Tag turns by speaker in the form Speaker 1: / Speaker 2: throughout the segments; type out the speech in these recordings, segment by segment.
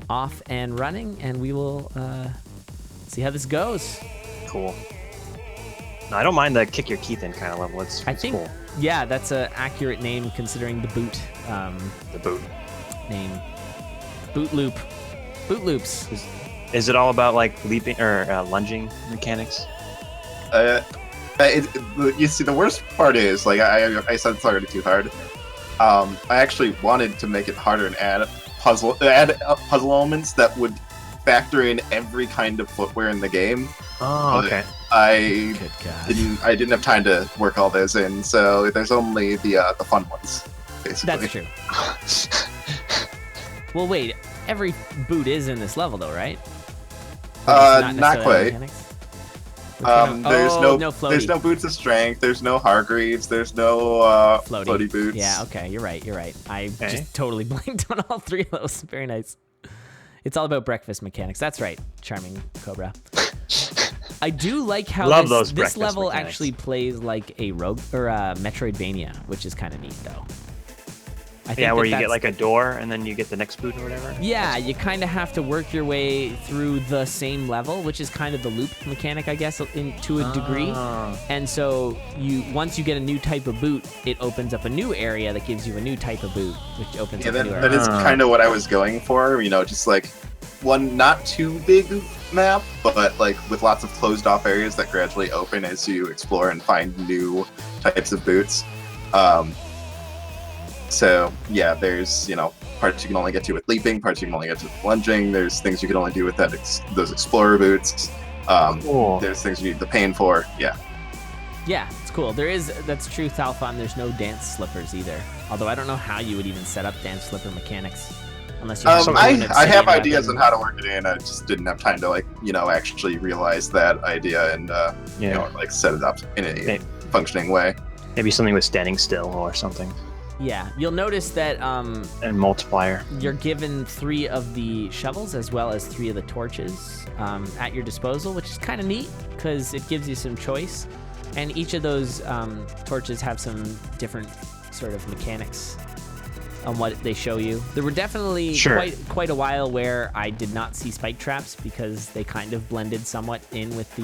Speaker 1: off and running, and we will see how this goes.
Speaker 2: Cool. No, I don't mind the kick your teeth in kind of level. It's cool.
Speaker 1: Yeah, that's an accurate name considering the boot.
Speaker 2: The boot
Speaker 1: name. Bootloop. Bootloops.
Speaker 2: Is it all about like leaping or lunging mechanics?
Speaker 3: You see, the worst part is, like I said, it's already too hard. I actually wanted to make it harder and add puzzle elements that would factor in every kind of footwear in the game.
Speaker 2: Oh, okay.
Speaker 3: I didn't have time to work all those in, so there's only the fun ones, basically.
Speaker 1: That's true. Well, wait. Every boot is in this level, though, right?
Speaker 3: Not quite.
Speaker 1: There's
Speaker 3: no boots of strength. There's no Hargreaves. There's no floaty boots.
Speaker 1: Yeah, okay, you're right. I just totally blanked on all three of those. Very nice. It's all about breakfast mechanics. That's right, charming Cobra. I do like how this level
Speaker 2: mechanics.
Speaker 1: Actually plays like a rogue or a Metroidvania, which is kind of neat, though. I think
Speaker 2: where you get like a door and then you get the next boot or whatever.
Speaker 1: Yeah, you kind of have to work your way through the same level, which is kind of the loop mechanic, I guess, to a degree. And so once you get a new type of boot, it opens up a new area that gives you a new type of boot, which opens up a new area.
Speaker 3: That is kind of what I was going for. Just like one not too big map, but like with lots of closed off areas that gradually open as you explore and find new types of boots. So yeah, there's parts you can only get to with leaping, parts you can only get to with lunging. There's things you can only do with those explorer boots.
Speaker 2: Cool.
Speaker 3: There's things you need the pain for. Yeah.
Speaker 1: Yeah, it's cool. That's true, Thalfon. There's no dance slippers either. Although I don't know how you would even set up dance slipper mechanics unless you.
Speaker 3: I have ideas on how to work it in. I just didn't have time to actually realize that idea and set it up in a functioning way.
Speaker 2: Maybe something with standing still or something.
Speaker 1: Yeah, you'll notice that
Speaker 2: and multiplier.
Speaker 1: You're given 3 of the shovels as well as 3 of the torches at your disposal, which is kind of neat because it gives you some choice. And each of those torches have some different sort of mechanics on what they show you. There were definitely quite a while where I did not see spike traps because they kind of blended somewhat in with the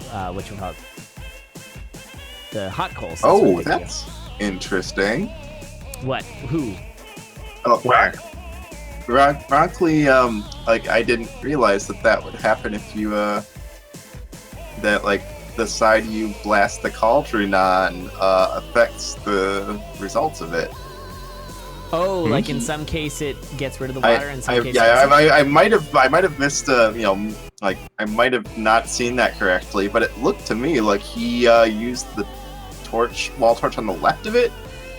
Speaker 1: whatchamacallit, the hot coals.
Speaker 3: Oh, that's interesting.
Speaker 1: What? Who?
Speaker 3: Oh, where? Ironically, I didn't realize that would happen if you the side you blast the cauldron on affects the results of it.
Speaker 1: Oh, like in some case it gets rid of the water, in some case.
Speaker 3: I might have missed. I might have not seen that correctly, but it looked to me like he used the wall torch on the left of it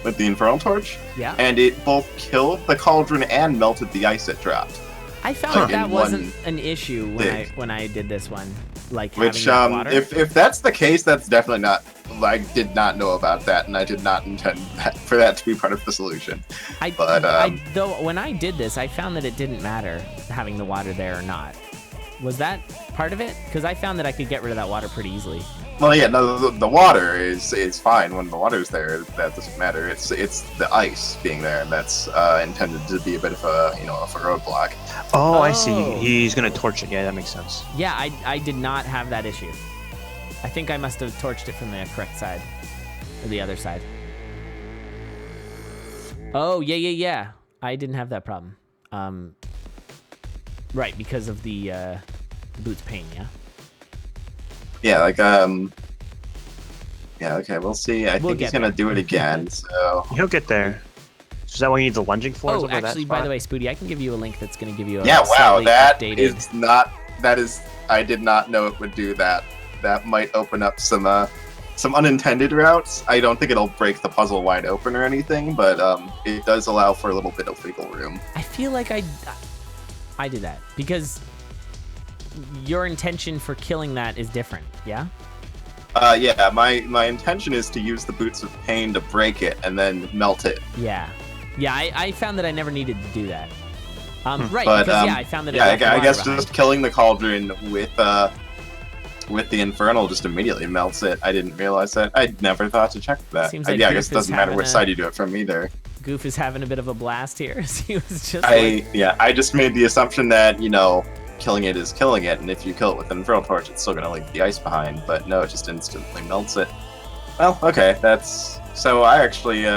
Speaker 3: with the infernal torch.
Speaker 1: Yeah.
Speaker 3: And it both killed the cauldron and melted the ice it dropped.
Speaker 1: I found that wasn't an issue when I did this one.
Speaker 3: Which,
Speaker 1: water.
Speaker 3: if that's the case, that's definitely not. I did not know about that, and I did not intend for that to be part of the solution.
Speaker 1: Though when I did this, I found that it didn't matter having the water there or not. Was that part of it? Because I found that I could get rid of that water pretty easily.
Speaker 3: Well, yeah, no, the water is fine when the water's there. That doesn't matter. It's the ice being there that's intended to be a bit of a roadblock.
Speaker 2: Oh, I see. He's gonna torch it. Yeah, that makes sense.
Speaker 1: Yeah, I did not have that issue. I think I must have torched it from the correct side, or the other side. Oh yeah. I didn't have that problem. Right, because of the boot's pain. Yeah.
Speaker 3: Yeah, okay, we'll see. I think he's gonna do it again, so
Speaker 2: he'll get there. Is that what you need the lunging for?
Speaker 1: Oh, actually, by the way, Spooty, I can give you a link that's gonna give you a
Speaker 3: updated. I did not know it would do that. That might open up some unintended routes. I don't think it'll break the puzzle wide open or anything, but it does allow for a little bit of wiggle room.
Speaker 1: I feel like I did that because your intention for killing that is different, yeah?
Speaker 3: Yeah, my intention is to use the Boots of Pain to break it and then melt it.
Speaker 1: Yeah, I found that I never needed to do that. Right,
Speaker 3: but,
Speaker 1: because I found that it
Speaker 3: I guess just killing the cauldron with the infernal just immediately melts it. I didn't realize that. I never thought to check that.
Speaker 1: Seems like
Speaker 3: I guess it doesn't matter which side you do it from either.
Speaker 1: Goof is having a bit of a blast here. He was just
Speaker 3: I just made the assumption that, killing it is killing it, and if you kill it with an Infernal Torch, it's still gonna leave the ice behind, but no, it just instantly melts it. Well, okay, so I actually, you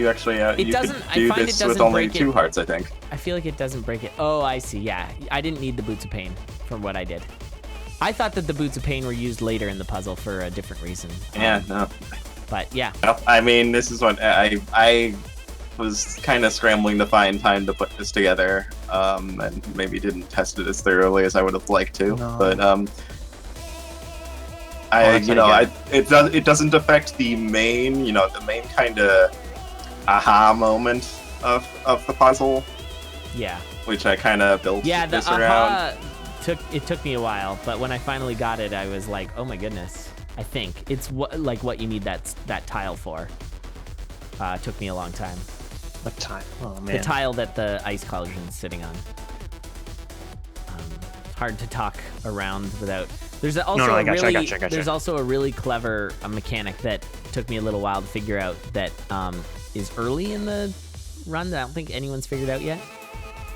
Speaker 3: actually, you could do this with only 2 hearts, I think.
Speaker 1: I feel like it doesn't break it. Oh, I see, yeah. I didn't need the Boots of Pain from what I did. I thought that the Boots of Pain were used later in the puzzle for a different reason.
Speaker 3: Yeah, no.
Speaker 1: But, yeah.
Speaker 3: Well, I mean, this is what I was kind of scrambling to find time to put this together, and maybe didn't test it as thoroughly as I would have liked to, but, it doesn't affect the main, the main kind of aha moment of the puzzle.
Speaker 1: Yeah.
Speaker 3: Which I kind of built this around.
Speaker 1: Took me a while, but when I finally got it, I was like, oh my goodness. I think it's what you need that tile for. Took me a long time.
Speaker 2: What tile? Oh man.
Speaker 1: The tile that the ice cauldron's sitting on. Hard to talk around without. There's also I gotcha. There's also a really clever mechanic that took me a little while to figure out that is early in the run that I don't think anyone's figured out yet.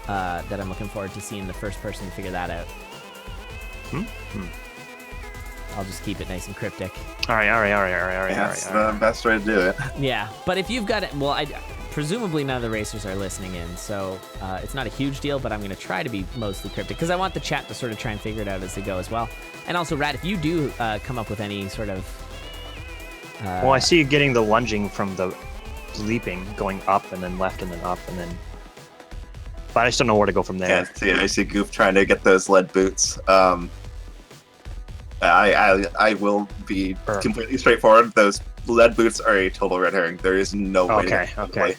Speaker 1: That I'm looking forward to seeing the first person to figure that out. I'll just keep it nice and cryptic.
Speaker 2: All right.
Speaker 3: That's the best way to do it.
Speaker 1: Yeah, but if you've got it, well, presumably none of the racers are listening in, so it's not a huge deal, but I'm going to try to be mostly cryptic, because I want the chat to sort of try and figure it out as they go as well. And also, Rat, if you do come up with any sort of...
Speaker 2: well, I see you getting the lunging from the leaping, going up and then left and then up and then... But I just don't know where to go from there.
Speaker 3: Yeah, I see Goof trying to get those lead boots. I will be completely straightforward. Those lead boots are a total red herring. There is no way to
Speaker 2: okay.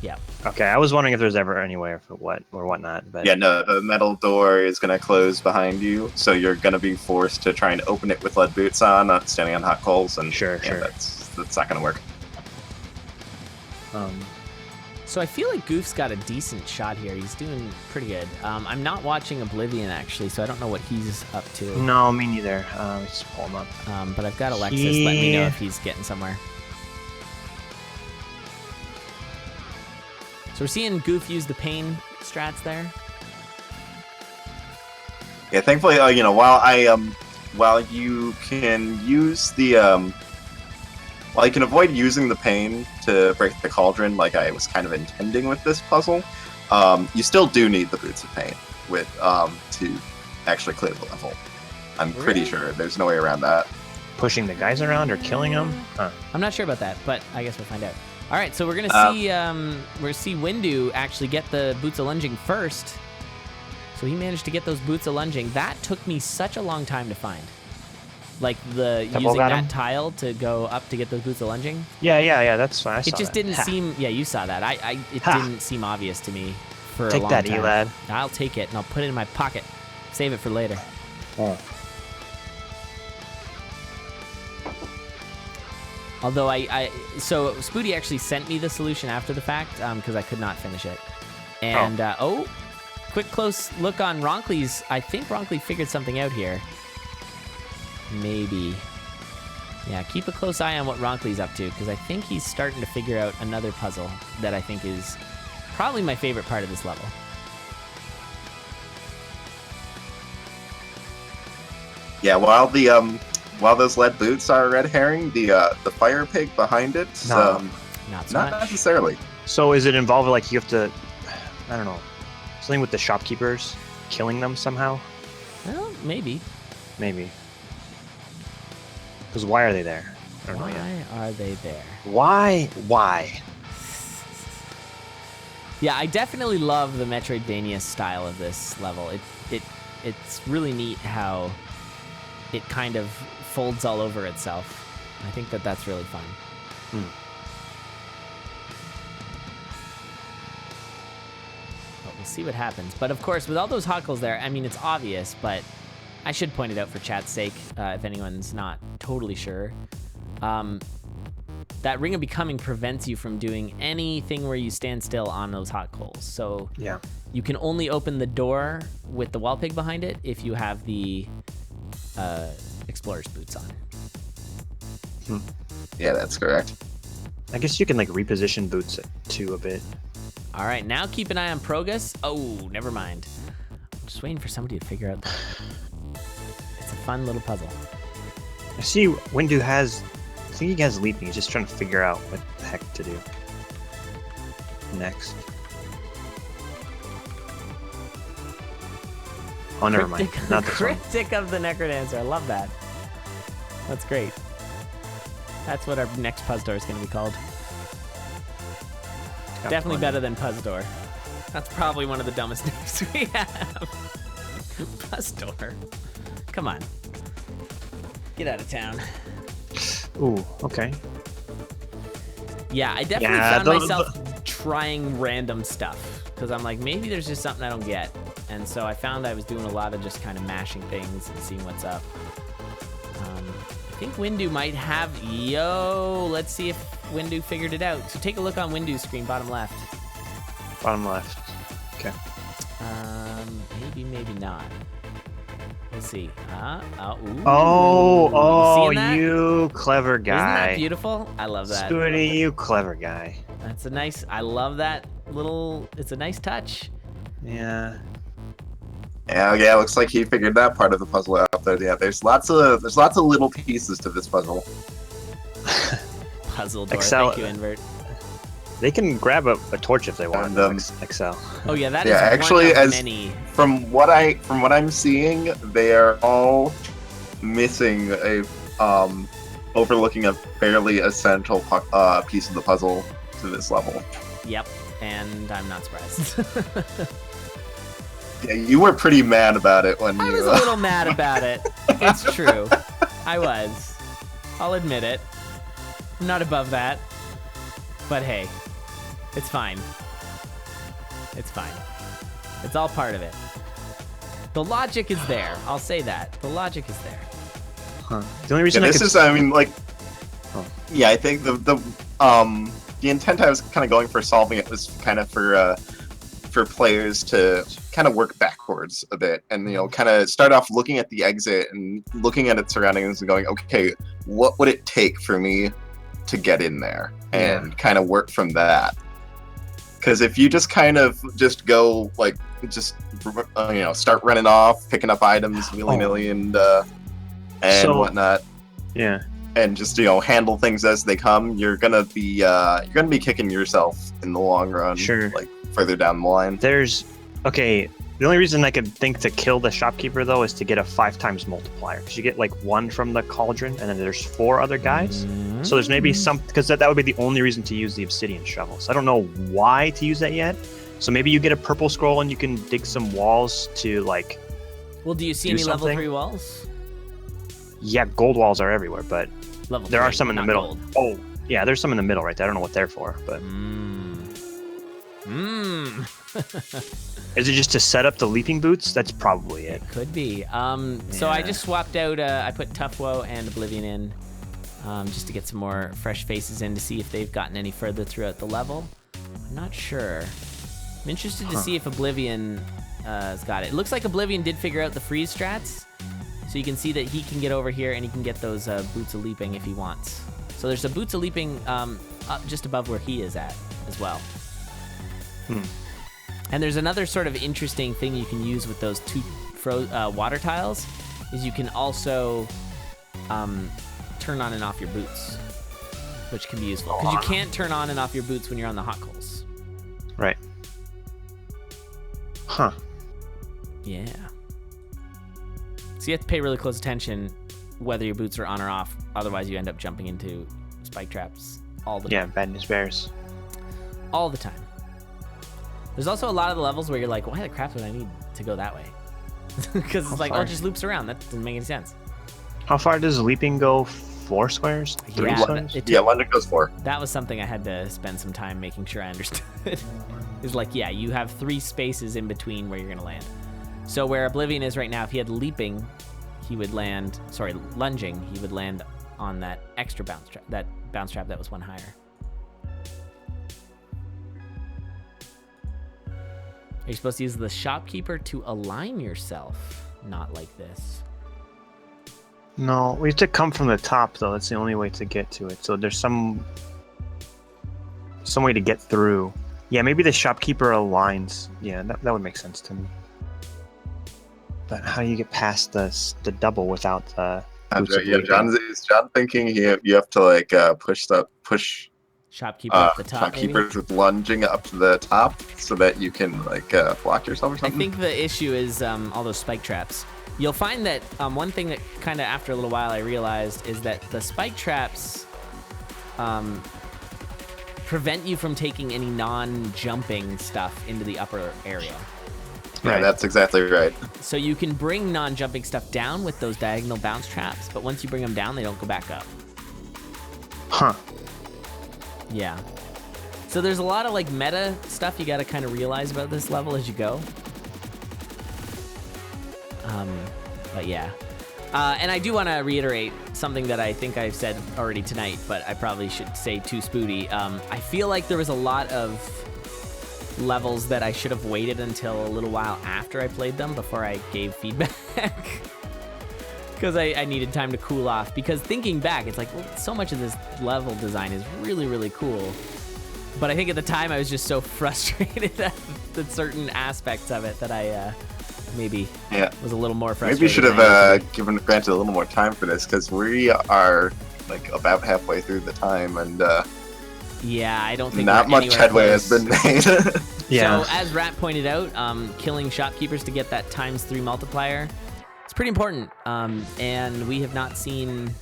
Speaker 1: Yeah.
Speaker 2: Okay, I was wondering if there's ever anywhere for what or whatnot, but...
Speaker 3: Yeah, no, the metal door is going to close behind you, so you're going to be forced to try and open it with lead boots on, not standing on hot coals, and
Speaker 2: sure.
Speaker 3: That's not going to work.
Speaker 1: So I feel like Goof's got a decent shot here. He's doing pretty good. I'm not watching Oblivion, actually, so I don't know what he's up to.
Speaker 2: No, me neither. Just pull him up.
Speaker 1: But I've got Alexis. Let me know if he's getting somewhere. So we're seeing Goof use the pain strats there.
Speaker 3: Yeah, thankfully, while you can use the... While you can avoid using the pain to break the cauldron, like I was kind of intending with this puzzle, you still do need the Boots of Pain to actually clear the level. I'm pretty sure there's no way around that.
Speaker 2: Pushing the guys around or killing them? Huh.
Speaker 1: I'm not sure about that, but I guess we'll find out. All right, so we're gonna see Windu actually get the Boots of Lunging first. So he managed to get those Boots of Lunging. That took me such a long time to find. Like using that tile to go up to get those Boots of Lunging?
Speaker 2: Yeah, that's fine.
Speaker 1: It just didn't seem... Yeah, you saw that. It didn't seem obvious to me for a long time.
Speaker 2: Take that, Elad.
Speaker 1: I'll take it, and I'll put it in my pocket. Save it for later.
Speaker 2: Oh.
Speaker 1: Although so Spooty actually sent me the solution after the fact, because I could not finish it. And, quick close look on Ronkley's... I think Ronkley figured something out here. Maybe. Yeah, keep a close eye on what Ronkley's up to, because I think he's starting to figure out another puzzle that I think is probably my favorite part of this level.
Speaker 3: Yeah, while those lead boots are red herring, the fire pig behind it,
Speaker 1: not
Speaker 3: necessarily.
Speaker 2: So is it involved like you have to, I don't know, something with the shopkeepers, killing them somehow?
Speaker 1: Well, maybe.
Speaker 2: Maybe. Because why are they there? I don't know yet.
Speaker 1: Why are they there?
Speaker 2: Why?
Speaker 1: Yeah, I definitely love the Metroidvania style of this level. It's really neat how it kind of folds all over itself. I think that's really fun. Well, we'll see what happens. But of course, with all those hot coals there, I mean, it's obvious, but I should point it out for chat's sake, if anyone's not totally sure. That Ring of Becoming prevents you from doing anything where you stand still on those hot coals. So
Speaker 2: yeah,
Speaker 1: you can only open the door with the wall pig behind it if you have the explorer's boots on.
Speaker 3: Yeah, that's correct.
Speaker 2: I guess you can like reposition boots too a bit.
Speaker 1: All right, now keep an eye on Progress. Oh, never mind. I'm just waiting for somebody to figure out. It's a fun little puzzle.
Speaker 2: I see Windu has, I think he has leaping. He's just trying to figure out what the heck to do next. Oh, never mind. Not this one.
Speaker 1: Cryptic of the Necrodancer. I love that. That's great. That's what our next PuzzDOR is going to be called. Definitely better than PuzzDOR. That's probably one of the dumbest names we have. PuzzDOR. Come on. Get out of town.
Speaker 2: Ooh, okay.
Speaker 1: Yeah, I definitely found myself trying random stuff. Because I'm like, maybe there's just something I don't get. And so I found I was doing a lot of just kind of mashing things and seeing what's up. I think Windu might have... Yo, let's see if Windu figured it out. So take a look on Windu's screen, bottom left.
Speaker 2: Bottom left. Okay.
Speaker 1: Maybe, maybe not. Let's see. Ooh.
Speaker 2: Oh,
Speaker 1: You
Speaker 2: you clever guy.
Speaker 1: Isn't that beautiful? I love that.
Speaker 2: Spooty, you clever guy.
Speaker 1: That's a nice... I love that little... It's a nice touch.
Speaker 2: Yeah.
Speaker 3: Yeah, looks like he figured that part of the puzzle out there. Yeah, there's lots of little pieces to this puzzle.
Speaker 1: PuzzDOR,
Speaker 2: Excel.
Speaker 1: thank you, Invert.
Speaker 2: They can grab a torch if they want.
Speaker 3: And,
Speaker 2: Excel.
Speaker 1: Oh yeah, that is
Speaker 3: actually,
Speaker 1: one of many.
Speaker 3: From what I'm seeing, they are all missing a overlooking a fairly essential piece of the puzzle to this level.
Speaker 1: Yep, and I'm not surprised.
Speaker 3: Yeah, you were pretty mad about it when
Speaker 1: I was a little mad about it. It's true. I was. I'll admit it. I'm not above that. But hey, it's fine. It's fine. It's all part of it. The logic is there. I'll say that. The logic is there.
Speaker 2: Huh. The only reason
Speaker 3: yeah, I think the intent I was kind of going for solving it was kind of for players to kind of work backwards a bit and, you know, kind of start off looking at the exit and looking at its surroundings and going, okay, what would it take for me to get in there? And kind of work from that. Because if you just kind of just go, like, just, start running off, picking up items willy-nilly and whatnot. Yeah. And just, handle things as they come, you're gonna be kicking yourself in the long run.
Speaker 2: Sure.
Speaker 3: Like, further down the line.
Speaker 2: The only reason I could think to kill the shopkeeper though is to get a 5 times multiplier, because you get like 1 from the cauldron and then there's 4 other guys. Mm-hmm. So there's maybe some, because that would be the only reason to use the obsidian shovels. I don't know why to use that yet. So maybe you get a purple scroll and you can dig some walls to like.
Speaker 1: Well, do you see any level 3 walls?
Speaker 2: Yeah, gold walls are everywhere, but there are some in the middle.
Speaker 1: Gold.
Speaker 2: Oh, yeah, there's some in the middle right there. I don't know what they're for, but. Is it just to set up the leaping boots? That's probably it.
Speaker 1: It could be. So I just swapped out, I put Tough Woe and Oblivion in, just to get some more fresh faces in to see if they've gotten any further throughout the level. I'm not sure. I'm interested to see if Oblivion has got it. It looks like Oblivion did figure out the freeze strats, so you can see that he can get over here and he can get those Boots of Leaping if he wants. So there's a Boots of Leaping up just above where he is at as well. And there's another sort of interesting thing you can use with those 2 water tiles, is you can also turn on and off your boots, which can be useful. Because you can't turn on and off your boots when you're on the hot coals.
Speaker 2: Right. Huh.
Speaker 1: Yeah. So you have to pay really close attention whether your boots are on or off. Otherwise, you end up jumping into spike traps all the time.
Speaker 2: Yeah, bad news bears.
Speaker 1: All the time. There's also a lot of the levels where you're like, why the crap would I need to go that way? Because it's like, it just loops around. That doesn't make any sense.
Speaker 2: How far does leaping go? 4 squares? 3 squares?
Speaker 3: London goes 4.
Speaker 1: That was something I had to spend some time making sure I understood. It's like, yeah, you have 3 spaces in between where you're going to land. So where Oblivion is right now, if he had leaping, he would land, lunging, he would land on that extra bounce trap, that was 1 higher. You're supposed to use the shopkeeper to align yourself, not like this.
Speaker 2: No, we have to come from the top, though. That's the only way to get to it. So there's some some way to get through. Yeah, maybe the shopkeeper aligns. Yeah, that would make sense to me. But how do you get past the double without the boots of leaping?
Speaker 3: Is John thinking you have to like push
Speaker 1: Shopkeeper at the top.
Speaker 3: Shopkeepers with lunging up to the top so that you can like block yourself or something?
Speaker 1: I think the issue is all those spike traps. You'll find that one thing that kind of after a little while I realized is that the spike traps prevent you from taking any non-jumping stuff into the upper area.
Speaker 3: Yeah, that's exactly right.
Speaker 1: So you can bring non-jumping stuff down with those diagonal bounce traps, but once you bring them down, they don't go back up.
Speaker 2: Huh.
Speaker 1: Yeah. So there's a lot of like meta stuff you got to kind of realize about this level as you go. But yeah. And I do want to reiterate something that I think I've said already tonight, but I probably should say to Spooty. I feel like there was a lot of levels that I should have waited until a little while after I played them before I gave feedback. Because I needed time to cool off. Because thinking back, it's like, well, so much of this level design is really, really cool. But I think at the time I was just so frustrated at certain aspects of it that I maybe was a little more frustrated.
Speaker 3: Maybe you should have granted a little more time for this, because we are like about halfway through the time, and
Speaker 1: yeah, I don't think
Speaker 3: not much headway has been made.
Speaker 1: Yeah. So as Rat pointed out, killing shopkeepers to get that ×3 multiplier, it's pretty important, and we have not seen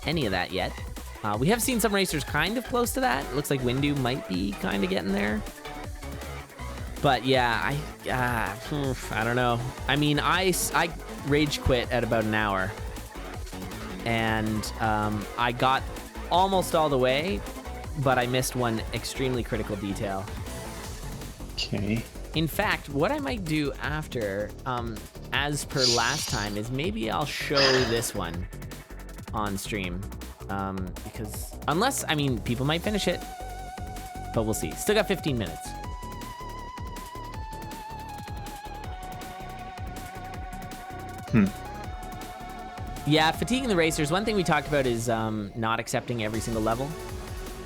Speaker 1: any of that yet. We have seen some racers kind of close to that. It looks like Windu might be kind of getting there. But yeah, I don't know. I mean, I rage quit at about an hour, and I got almost all the way, but I missed one extremely critical detail.
Speaker 2: Okay.
Speaker 1: In fact, what I might do after, as per last time, is maybe I'll show this one on stream, because unless, I mean, people might finish it, but we'll see. Still got 15 minutes. Yeah, fatiguing the racers. One thing we talked about is not accepting every single level.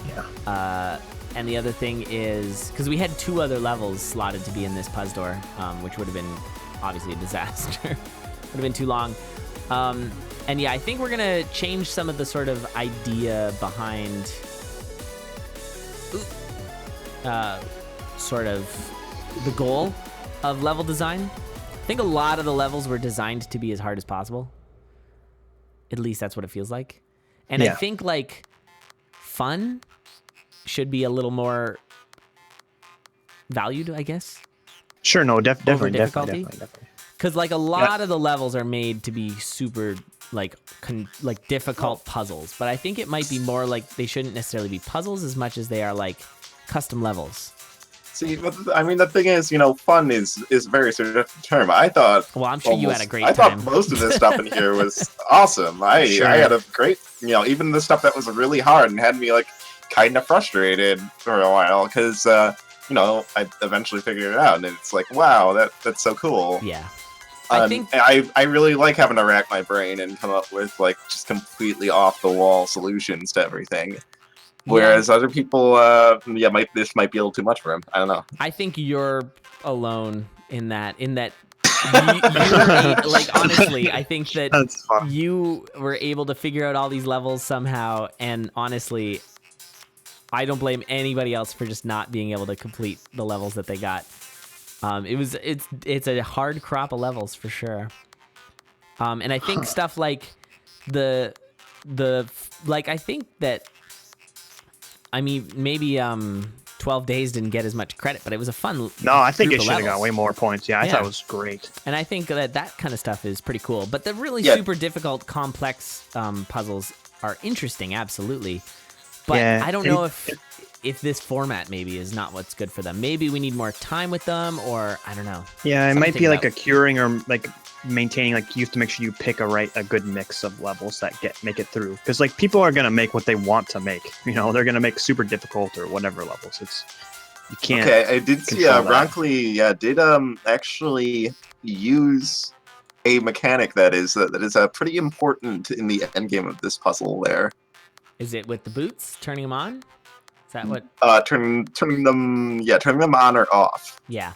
Speaker 2: Yeah.
Speaker 1: And the other thing is, because we had 2 other levels slotted to be in this PuzzDOR, which would have been obviously a disaster. Would have been too long. And yeah, I think we're going to change some of the sort of idea behind sort of the goal of level design. I think a lot of the levels were designed to be as hard as possible. At least that's what it feels like. And I think like fun should be a little more valued, I guess.
Speaker 2: Sure, no, definitely.
Speaker 1: Because like a lot of the levels are made to be super like difficult puzzles, but I think it might be more like they shouldn't necessarily be puzzles as much as they are like custom levels.
Speaker 3: See, I mean, the thing is, fun is a very subjective term. I thought.
Speaker 1: Well, I'm sure you had a great
Speaker 3: time.
Speaker 1: I
Speaker 3: thought most of this stuff in here was awesome. I had a great, even the stuff that was really hard and had me like kind of frustrated for a while, because I eventually figured it out, and it's like, wow, that's so cool.
Speaker 1: Yeah.
Speaker 3: I think I really like having to rack my brain and come up with like just completely off the wall solutions to everything. Whereas other people, this might be a little too much for him. I don't know.
Speaker 1: I think you're alone in that. You're, like, honestly, I think that you were able to figure out all these levels somehow, and honestly, I don't blame anybody else for just not being able to complete the levels that they got. It's a hard crop of levels for sure. And I think stuff like I think that. I mean, maybe 12 Days didn't get as much credit, but it was a fun.
Speaker 2: No, I think it should have got way more points. Yeah, I thought it was great.
Speaker 1: And I think that kind of stuff is pretty cool. But the really super difficult, complex puzzles are interesting, absolutely. But I don't know if this format maybe is not what's good for them. Maybe we need more time with them, or I don't know.
Speaker 2: Yeah, it might be like a curing or like maintaining, like you have to make sure you pick a good mix of levels that make it through, because like people are gonna make what they want to make. They're gonna make super difficult or whatever levels. You can't.
Speaker 3: Okay, I did see Broncoli did actually use a mechanic that is pretty important in the end game of this puzzle. There
Speaker 1: is it with the boots, turning them on. Is that what?
Speaker 3: Turning them on or off.
Speaker 1: Yeah,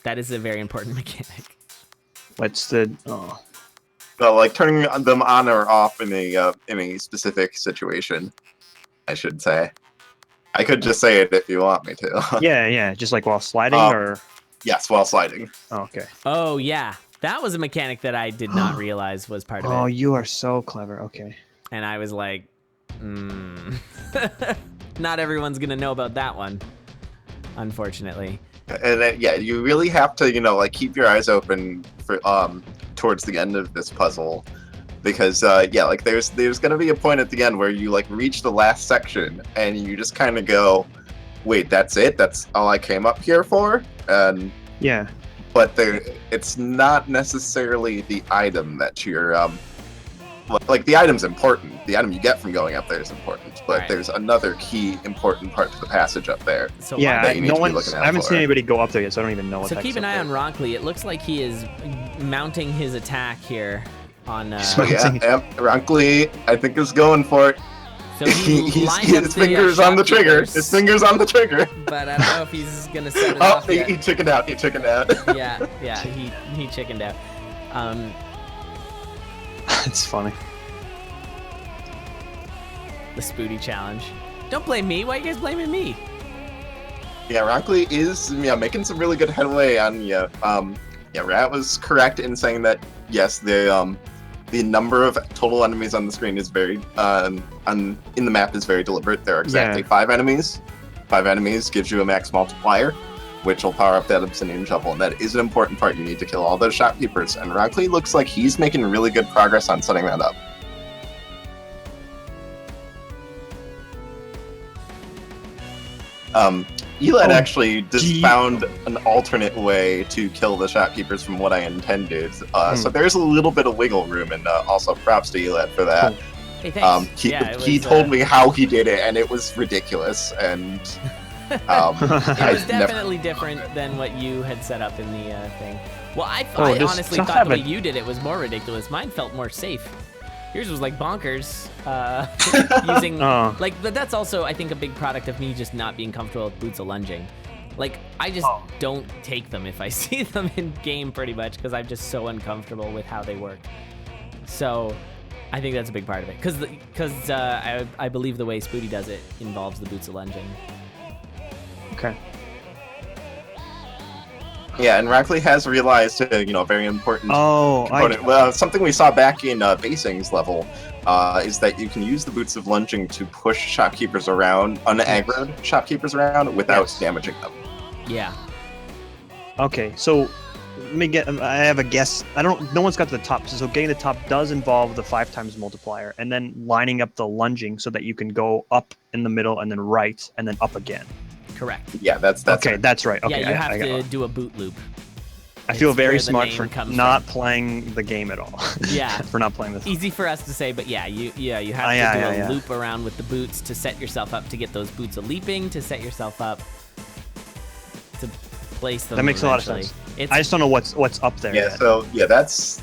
Speaker 1: that is a very important mechanic.
Speaker 2: What's the? Oh.
Speaker 3: Well, like turning them on or off in a specific situation, I should say. I could just say it if you want me to.
Speaker 2: Yeah, just like while sliding or.
Speaker 3: Yes, while sliding.
Speaker 2: Oh, okay.
Speaker 1: Oh yeah, that was a mechanic that I did not realize was part of it.
Speaker 2: Oh, you are so clever. Okay.
Speaker 1: And I was like, not everyone's gonna know about that one, unfortunately.
Speaker 3: And then, you really have to, like keep your eyes open for towards the end of this puzzle, because like there's gonna be a point at the end where you like reach the last section and you just kind of go, wait, that's it? That's all I came up here for? And
Speaker 2: yeah,
Speaker 3: but it's not necessarily the item that you're like the item's important. The item you get from going up there is important, but there's another key important part to the passage up there.
Speaker 1: So
Speaker 2: yeah, I haven't seen anybody go up there yet, so I don't even know what.
Speaker 1: So keep an eye on Ronkley. It looks like he is mounting his attack here on.
Speaker 3: Ronkley, I think is going for it.
Speaker 1: So
Speaker 3: his fingers on the trigger. His fingers on the trigger.
Speaker 1: But I don't know if he's gonna set it off yet.
Speaker 3: He chickened out. He chickened out.
Speaker 1: yeah, he chickened out.
Speaker 2: It's funny.
Speaker 1: The Spooty challenge. Don't blame me. Why are you guys blaming me?
Speaker 3: Yeah, Ronkley is making some really good headway on Rat was correct in saying that yes, the number of total enemies on the screen is very in the map is very deliberate. There are exactly 5 enemies. 5 enemies gives you a max multiplier, which will power up that obsidian shovel, and that is an important part. You need to kill all those shopkeepers, and Ronkley looks like he's making really good progress on setting that up. Elad actually just found an alternate way to kill the shopkeepers from what I intended. So there's a little bit of wiggle room, and also props to Elad for that.
Speaker 1: Hey, thanks.
Speaker 3: He told me how he did it, and it was ridiculous. And
Speaker 1: it was definitely different than what you had set up in the thing. Well, I honestly thought the way you did it was more ridiculous. Mine felt more safe. Yours was like bonkers, using but that's also I think a big product of me just not being comfortable with boots of lunging. Like I just don't take them if I see them in game pretty much because I'm just so uncomfortable with how they work. So I think that's a big part of it because I believe the way Spooty does it involves the boots of lunging.
Speaker 2: Okay.
Speaker 3: Yeah, and Ronkley has realized a very important component. Well, something we saw back in Basing's level is that you can use the boots of lunging to push shopkeepers around, unaggroed shopkeepers around without damaging them.
Speaker 1: Yeah.
Speaker 2: Okay, so I have a guess. No one's got to the top, so getting the top does involve the 5 times multiplier, and then lining up the lunging so that you can go up in the middle and then right and then up again.
Speaker 1: Correct.
Speaker 3: Yeah, that's
Speaker 2: okay.
Speaker 3: right.
Speaker 2: That's right. Okay,
Speaker 1: yeah, you have to do a boot loop.
Speaker 2: I feel very smart for not playing the game at all.
Speaker 1: Yeah,
Speaker 2: for not playing this.
Speaker 1: Easy for us to say, but you have to do a loop around with the boots to set yourself up to get those boots a leaping, to set yourself up to place them.
Speaker 2: That makes a lot of sense. I just don't know what's up there.
Speaker 3: Yeah. Yet. So that's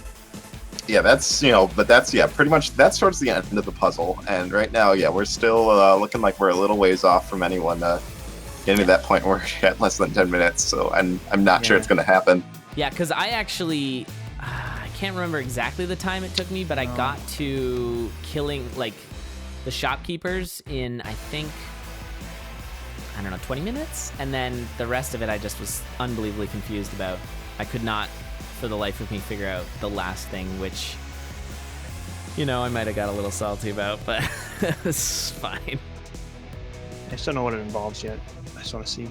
Speaker 3: but that's pretty much that's towards the end of the puzzle, and right now we're still looking like we're a little ways off from anyone getting to that point where we're at less than 10 minutes, so I'm not sure it's going to happen.
Speaker 1: Yeah, because I actually, I can't remember exactly the time it took me, but I got to killing, like, the shopkeepers in, I think, 20 minutes? And then the rest of it I just was unbelievably confused about. I could not, for the life of me, figure out the last thing, which, I might have got a little salty about, but it's fine.
Speaker 2: I just don't know what it involves yet. I just want to see.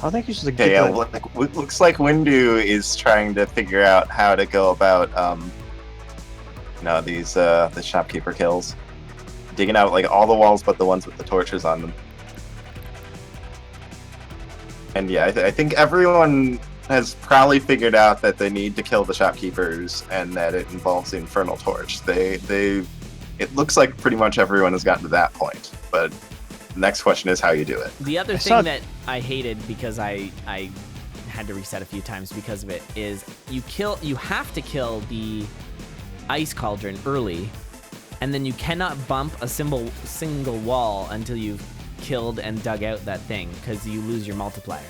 Speaker 2: I think you should
Speaker 3: looks like Windu is trying to figure out how to go about these the shopkeeper kills. Digging out like all the walls but the ones with the torches on them. And I think everyone has probably figured out that they need to kill the shopkeepers and that it involves the infernal torch. It looks like pretty much everyone has gotten to that point, but the next question is how you do it.
Speaker 1: The other thing that I hated because I had to reset a few times because of it is you have to kill the ice cauldron early, and then you cannot bump a single wall until you've killed and dug out that thing, because you lose your multiplier.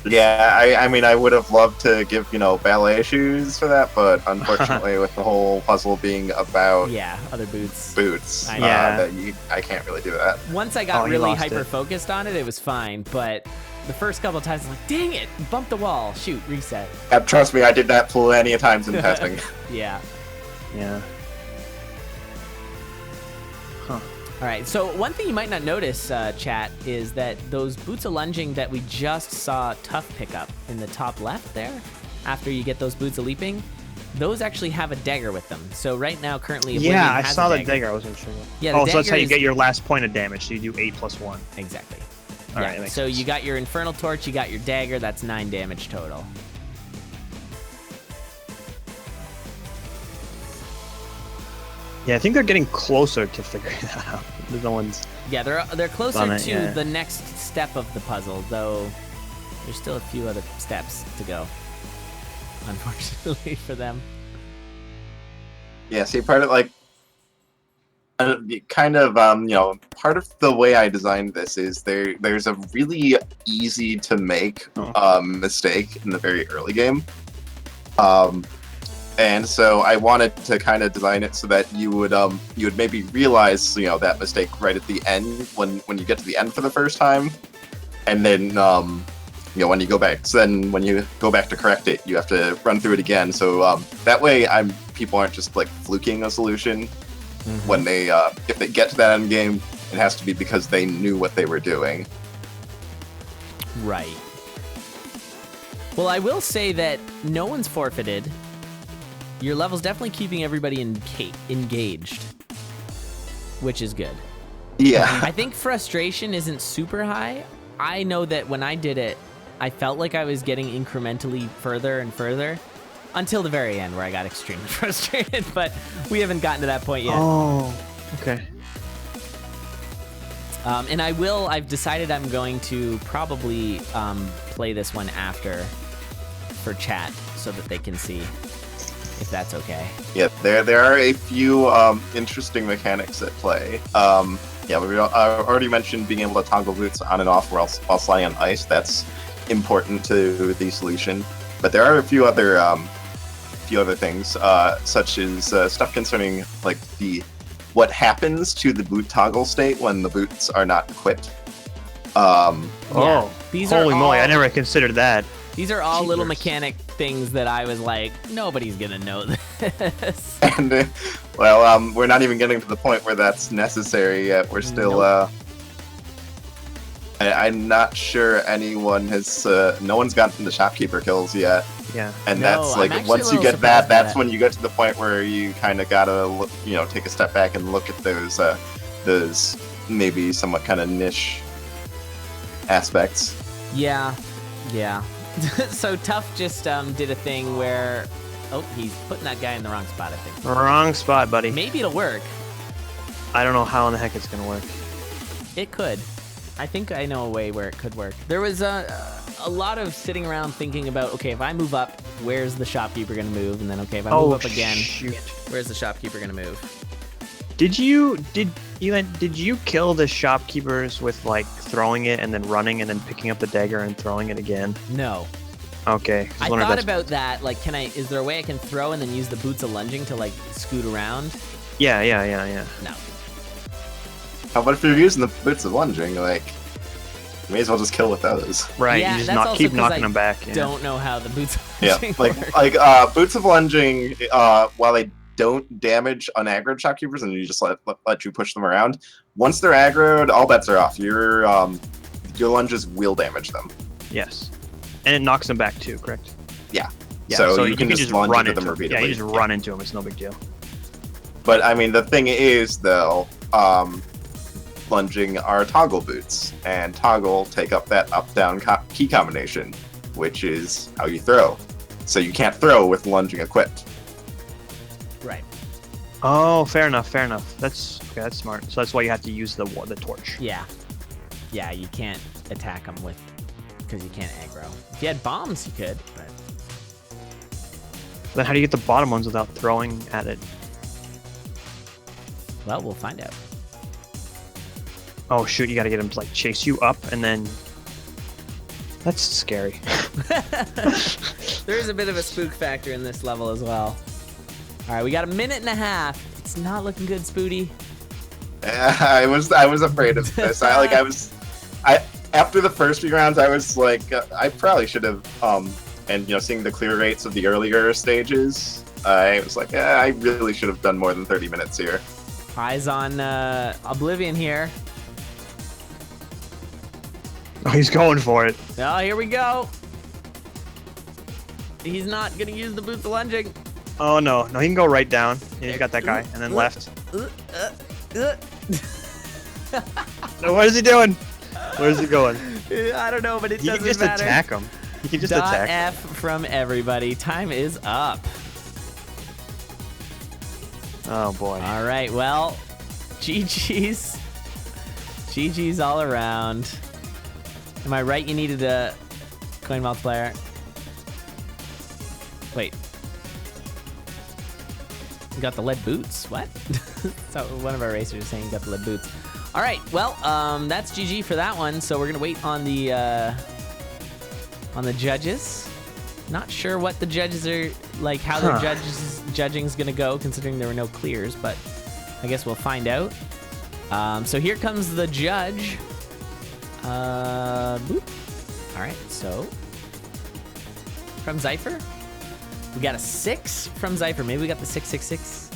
Speaker 3: Yeah, I mean, I would have loved to give, ballet shoes for that, but unfortunately, with the whole puzzle being about
Speaker 1: other boots,
Speaker 3: I can't really do that.
Speaker 1: Once I got really hyper-focused on it, it was fine, but the first couple of times, I'm like, dang it, bump the wall, shoot, reset.
Speaker 3: Trust me, I did that plenty of times in testing.
Speaker 1: Yeah.
Speaker 2: Huh.
Speaker 1: All right, so one thing you might not notice, chat, is that those boots of lunging that we just saw Tough pick up in the top left there, after you get those boots of leaping, those actually have a dagger with them. So right now, currently, Oblivion
Speaker 2: I
Speaker 1: has
Speaker 2: saw
Speaker 1: a
Speaker 2: the dagger. I wasn't sure.
Speaker 1: Yeah,
Speaker 2: so that's how you get your last point of damage. So you do 8 + 1.
Speaker 1: Exactly.
Speaker 2: All right,
Speaker 1: so
Speaker 2: sense.
Speaker 1: You got your Infernal Torch, you got your dagger. That's 9 damage total.
Speaker 2: Yeah, I think they're getting closer to figuring that out. No one's.
Speaker 1: Yeah, they're closer to the next step of the puzzle, though. There's still a few other steps to go, unfortunately for them.
Speaker 3: Yeah, see, part of part of the way I designed this is there's a really easy to make mistake in the very early game. And so I wanted to kind of design it so that you would maybe realize that mistake right at the end when you get to the end for the first time, and then when you go back. So then when you go back to correct it, you have to run through it again. So that way people aren't just like fluking a solution when they if they get to that end game. It has to be because they knew what they were doing.
Speaker 1: Right. Well, I will say that no one's forfeited. Your level's definitely keeping everybody engaged, which is good.
Speaker 3: Yeah.
Speaker 1: I think frustration isn't super high. I know that when I did it, I felt like I was getting incrementally further and further until the very end where I got extremely frustrated, but we haven't gotten to that point yet.
Speaker 2: Oh, okay.
Speaker 1: And I've decided I'm going to probably play this one after for chat so that they can see. If that's okay.
Speaker 3: Yeah, there are a few interesting mechanics at play. We already mentioned being able to toggle boots on and off while sliding on ice. That's important to the solution. But there are a few other things, such as stuff concerning like what happens to the boot toggle state when the boots are not equipped.
Speaker 2: Holy moly! I never considered that.
Speaker 1: These are all little mechanic things that I was like, nobody's gonna know this.
Speaker 3: And we're not even getting to the point where that's necessary yet. We're still. Nope. I'm not sure anyone has. No one's gotten the shopkeeper kills yet.
Speaker 2: Yeah.
Speaker 3: And that's like once you get that, that's when you get to the point where you kind of gotta take a step back and look at those maybe somewhat kind of niche aspects.
Speaker 1: Yeah. So Tough just did a thing where, he's putting that guy in the wrong spot, I think.
Speaker 2: Wrong spot, buddy.
Speaker 1: Maybe it'll work.
Speaker 2: I don't know how in the heck it's gonna work.
Speaker 1: It could. I think I know a way where it could work. There was a lot of sitting around thinking about, okay, if I move up, where's the shopkeeper gonna move? And then, okay, if I move up again, where's the shopkeeper gonna move?
Speaker 2: Did you kill the shopkeepers with like throwing it and then running and then picking up the dagger and throwing it again?
Speaker 1: No.
Speaker 2: Okay.
Speaker 1: I thought about that. Like, is there a way I can throw and then use the boots of lunging to like scoot around?
Speaker 2: Yeah.
Speaker 1: No.
Speaker 3: How about if you're using the boots of lunging? Like, you may as well just kill with those.
Speaker 2: Right.
Speaker 1: Yeah,
Speaker 2: you just keep knocking them back.
Speaker 1: Yeah. Don't know how the boots of
Speaker 3: lunging
Speaker 1: work.
Speaker 3: like boots of lunging. While they don't damage unaggroed shopkeepers and you just let you push them around. Once they're aggroed, all bets are off. Your lunges will damage them.
Speaker 2: Yes. And it knocks them back too, correct?
Speaker 3: Yeah.
Speaker 2: So
Speaker 3: you can just lunge into them repeatedly.
Speaker 2: Yeah, you just run into them. It's no big deal.
Speaker 3: But I mean, the thing is, though, lunging are toggle boots, and toggle take up that up-down key combination, which is how you throw. So you can't throw with lunging equipped.
Speaker 1: Right.
Speaker 2: Oh, fair enough. That's smart. So that's why you have to use the torch.
Speaker 1: Yeah, you can't attack them because you can't aggro. If you had bombs, you could, but...
Speaker 2: Then how do you get the bottom ones without throwing at it?
Speaker 1: Well, we'll find out.
Speaker 2: Oh shoot, you gotta get him to like chase you up and then... That's scary.
Speaker 1: There is a bit of a spook factor in this level as well. All right, we got a minute and a half. It's not looking good, Spooty.
Speaker 3: I was afraid of this. After the first few rounds, I was like, I probably should have, and seeing the clear rates of the earlier stages, I was like, I really should have done more than 30 minutes here.
Speaker 1: Eyes on Oblivion here.
Speaker 2: Oh, he's going for it.
Speaker 1: Oh, here we go. He's not gonna use the boots lunging.
Speaker 2: Oh no, he can go right down. Yeah, you got that guy, and then left. No, what is he doing? Where is he going?
Speaker 1: I don't know, but it doesn't matter.
Speaker 2: You can just attack him. You can just attack him.
Speaker 1: F from everybody. Time is up.
Speaker 2: Oh boy.
Speaker 1: All right, well, GG's. GG's all around. Am I right? You needed a coin multiplier. Wait. You got the lead boots. What? So one of our racers is saying you got the lead boots. All right. Well, that's GG for that one. So we're gonna wait on the judges. Not sure what the judges are like, how their judging's gonna go, considering there were no clears. But I guess we'll find out. So here comes the judge. Boop. All right. So from Zypher. We got a 6 from Zypher. Maybe we got the 666.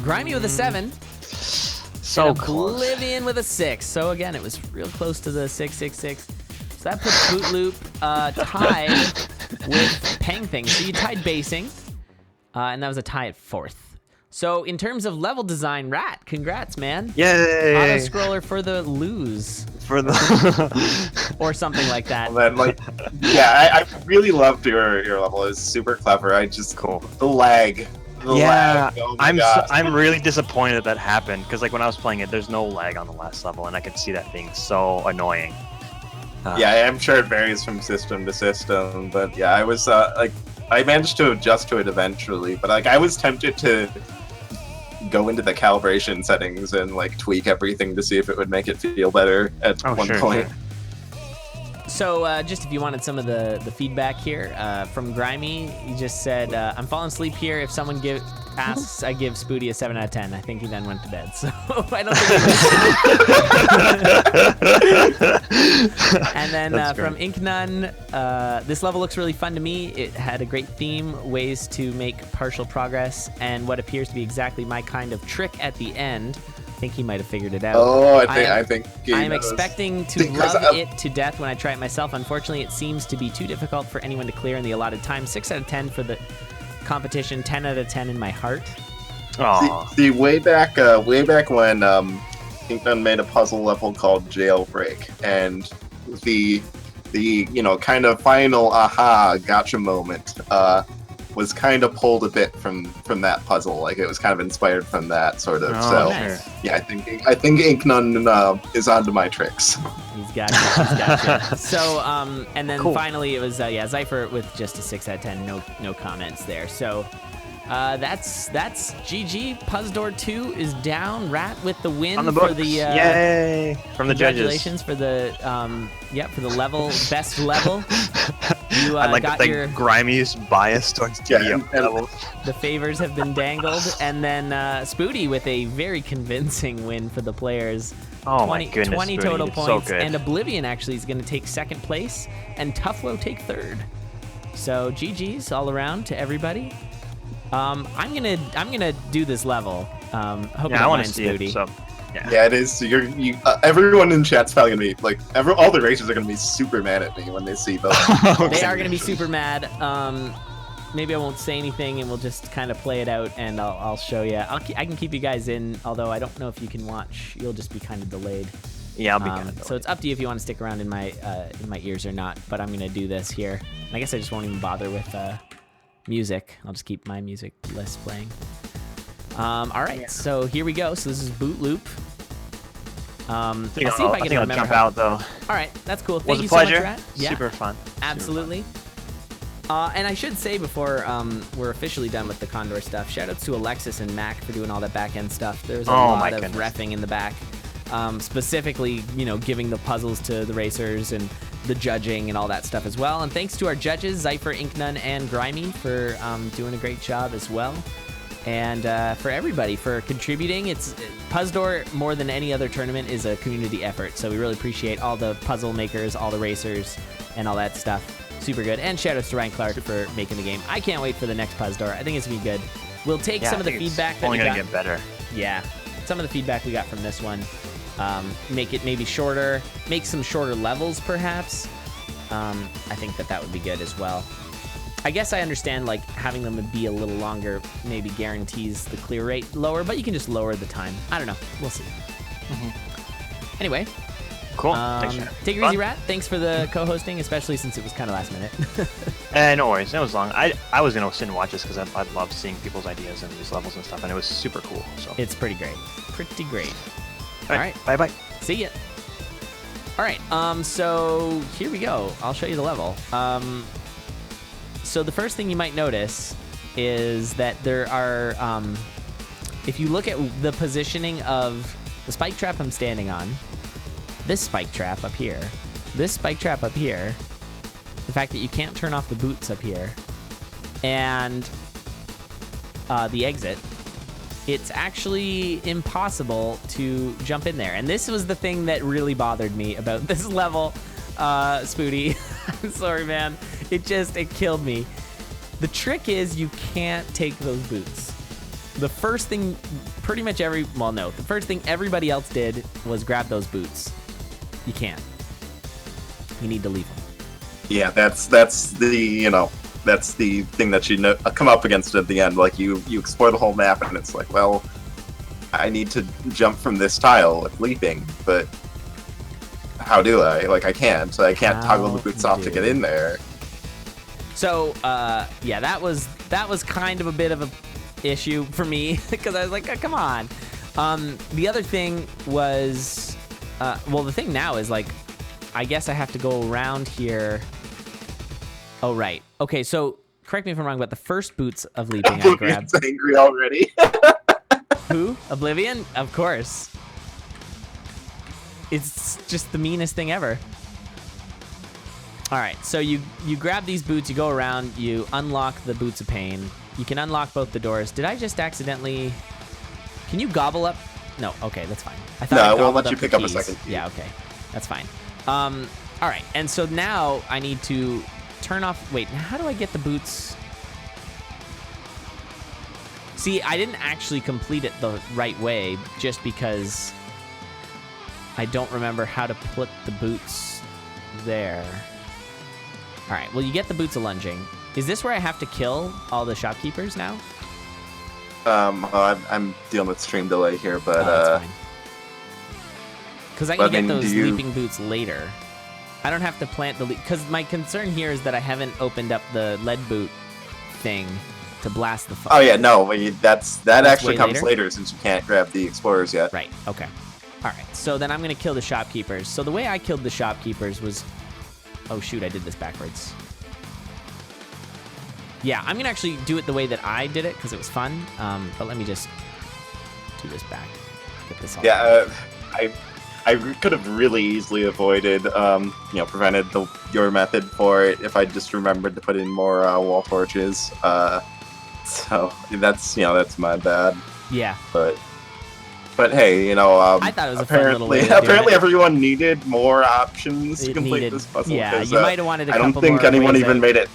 Speaker 1: Grimy with a 7.
Speaker 2: So close.
Speaker 1: Oblivion with a 6. So again, it was real close to the 666. So that puts Bootloop tied with Pang Thing. So you tied basing, and that was a tie at 4th. So in terms of level design, Rat, congrats, man.
Speaker 2: Yay!
Speaker 1: Auto scroller for the lose.
Speaker 2: For the
Speaker 1: or something like that.
Speaker 3: Well, then, I really loved your level. It was super clever.
Speaker 2: Cool.
Speaker 3: The lag.
Speaker 2: Yeah,
Speaker 3: oh my
Speaker 2: I'm really disappointed that happened because like when I was playing it, there's no lag on the last level, and I could see that being so annoying.
Speaker 3: Yeah, I'm sure it varies from system to system, but yeah, I was I managed to adjust to it eventually, but like I was tempted to go into the calibration settings and like tweak everything to see if it would make it feel better at one point.
Speaker 2: Sure.
Speaker 1: So just if you wanted some of the feedback here from Grimy, he just said, I'm falling asleep here. If someone asks, I give Spooty a 7 out of 10. I think he then went to bed. So I don't think And then from Inknun, this level looks really fun to me. It had a great theme, ways to make partial progress, and what appears to be exactly my kind of trick at the end. I think he might have figured it out.
Speaker 3: Oh, I think he
Speaker 1: I'm
Speaker 3: knows.
Speaker 1: expecting to love it to death when I try it myself. Unfortunately, it seems to be too difficult for anyone to clear in the allotted time. 6 out of 10 for the competition, 10 out of 10 in my heart.
Speaker 3: See, way back when Inknun made a puzzle level called Jailbreak, and the kind of final aha gotcha moment was kind of pulled a bit from that puzzle. Like it was kind of inspired from that sort of.
Speaker 1: Nice.
Speaker 3: Yeah, I think Inknun is onto my tricks.
Speaker 1: He's got you. So and then finally it was Zypher with just a 6 out of 10. No comments there. So that's GG. PuzzDOR 2 is down. Rat with the win
Speaker 2: on the books.
Speaker 1: For the
Speaker 2: yay from the judges.
Speaker 1: Congratulations for the for the level best level. You
Speaker 2: I like
Speaker 1: got
Speaker 2: the
Speaker 1: your
Speaker 2: Grimy's bias towards level.
Speaker 1: The favors have been dangled, and then Spooty with a very convincing win for the players.
Speaker 2: Oh my goodness,
Speaker 1: 20
Speaker 2: Spooty,
Speaker 1: total
Speaker 2: it's
Speaker 1: points,
Speaker 2: so good.
Speaker 1: and Oblivion actually is going to take 2nd place, and Tufflo take 3rd. So GG's all around to everybody. I'm gonna do this level. Hope
Speaker 2: I want to see
Speaker 1: Spooty.
Speaker 2: it. So.
Speaker 3: Yeah, it is. Everyone in chat's probably gonna be like, all the racers are gonna be super mad at me when they see those.
Speaker 1: They are gonna be super mad. Maybe I won't say anything, and we'll just kind of play it out, and I'll show you. I can keep you guys in, although I don't know if you can watch. You'll just be kind of delayed.
Speaker 2: Yeah, I'll be kind of delayed.
Speaker 1: So it's up to you if you want to stick around in my ears or not. But I'm gonna do this here. And I guess I just won't even bother with music. I'll just keep my music list playing. All right, so here we go. So this is Bootloop. I'll see if I can remember.
Speaker 2: Jump out though.
Speaker 1: All right, that's cool.
Speaker 2: Was
Speaker 1: Thank
Speaker 2: a
Speaker 1: you
Speaker 2: pleasure.
Speaker 1: so much, Rat. Yeah,
Speaker 2: Super fun.
Speaker 1: absolutely. And I should say before we're officially done with the Condor stuff, shout outs to Alexis and Mac for doing all that back end stuff. There's a lot of reffing in the back, specifically, giving the puzzles to the racers and the judging and all that stuff as well. And thanks to our judges, Zypher, Inknun, and Grimy for doing a great job as well. And for everybody for contributing. PuzzDOR, more than any other tournament, is a community effort. So we really appreciate all the puzzle makers, all the racers, and all that stuff. Super good. And shout outs to Ryan Clark for making the game. I can't wait for the next PuzzDOR. I think it's going to be good. We'll take some of the feedback that we got.
Speaker 2: Only going to get better.
Speaker 1: Yeah. Some of the feedback we got from this one. Make it maybe shorter. Make some shorter levels, perhaps. I think that would be good as well. I guess I understand, like, having them be a little longer maybe guarantees the clear rate lower, but you can just lower the time. I don't know. We'll see. Mm-hmm. Anyway.
Speaker 2: Cool.
Speaker 1: Take it easy, Rat. Thanks for the co-hosting, especially since it was kind of last minute.
Speaker 2: No worries. It was long. I was going to sit and watch this because I love seeing people's ideas and these levels and stuff, and it was super cool. So
Speaker 1: it's pretty great. Pretty great.
Speaker 2: All right. Bye-bye.
Speaker 1: See ya. All right. So here we go. I'll show you the level. So the first thing you might notice is that there are, if you look at the positioning of the spike trap I'm standing on, this spike trap up here, this spike trap up here, the fact that you can't turn off the boots up here, and the exit, it's actually impossible to jump in there. And this was the thing that really bothered me about this level, Spooty. I'm sorry, man. It killed me. The trick is you can't take those boots. The first thing the first thing everybody else did was grab those boots. You can't. You need to leave them.
Speaker 3: Yeah, that's the thing that you come up against at the end. Like you explore the whole map and it's like, well, I need to jump from this tile with leaping, but how do I? Like I can't toggle the boots off to get in there.
Speaker 1: So yeah, that was kind of a bit of a issue for me because I was like, oh, come on. The other thing was, the thing now is like, I guess I have to go around here. Oh, right. Okay, so correct me if I'm wrong, but the first boots of leaping I grabbed.
Speaker 3: Oblivion's angry already.
Speaker 1: Who? Oblivion? Of course. It's just the meanest thing ever. All right, so you grab these boots, you go around, you unlock the Boots of Pain. You can unlock both the doors. Did I just accidentally... Can you gobble up? No, okay, that's fine. I thought
Speaker 3: no, I won't let you pick up a second key.
Speaker 1: Yeah, okay, that's fine. All right, and so now I need to turn off... Wait, how do I get the boots? See, I didn't actually complete it the right way just because I don't remember how to put the boots there. All right, well, you get the boots of lunging. Is this where I have to kill all the shopkeepers now?
Speaker 3: I'm dealing with stream delay here, but
Speaker 1: that's fine. Because I can get those leaping boots later. I don't have to plant the because my concern here is that I haven't opened up the lead boot thing to blast the fire.
Speaker 3: Oh yeah, no, that actually comes later since you can't grab the explorers yet.
Speaker 1: Right. Okay. All right. So then I'm gonna kill the shopkeepers. So the way I killed the shopkeepers was, oh shoot, I did this backwards. Yeah, I'm gonna actually do it the way that I did it because it was fun. But let me just do this back. Get this all.
Speaker 3: Yeah, I could have really easily avoided, prevented your method for it if I just remembered to put in more wall torches. So that's my bad.
Speaker 1: Yeah.
Speaker 3: But hey,
Speaker 1: I thought it was
Speaker 3: apparently everyone needed more options to complete this puzzle.
Speaker 1: Yeah, you might have wanted a couple more.
Speaker 3: I don't think anyone even made it.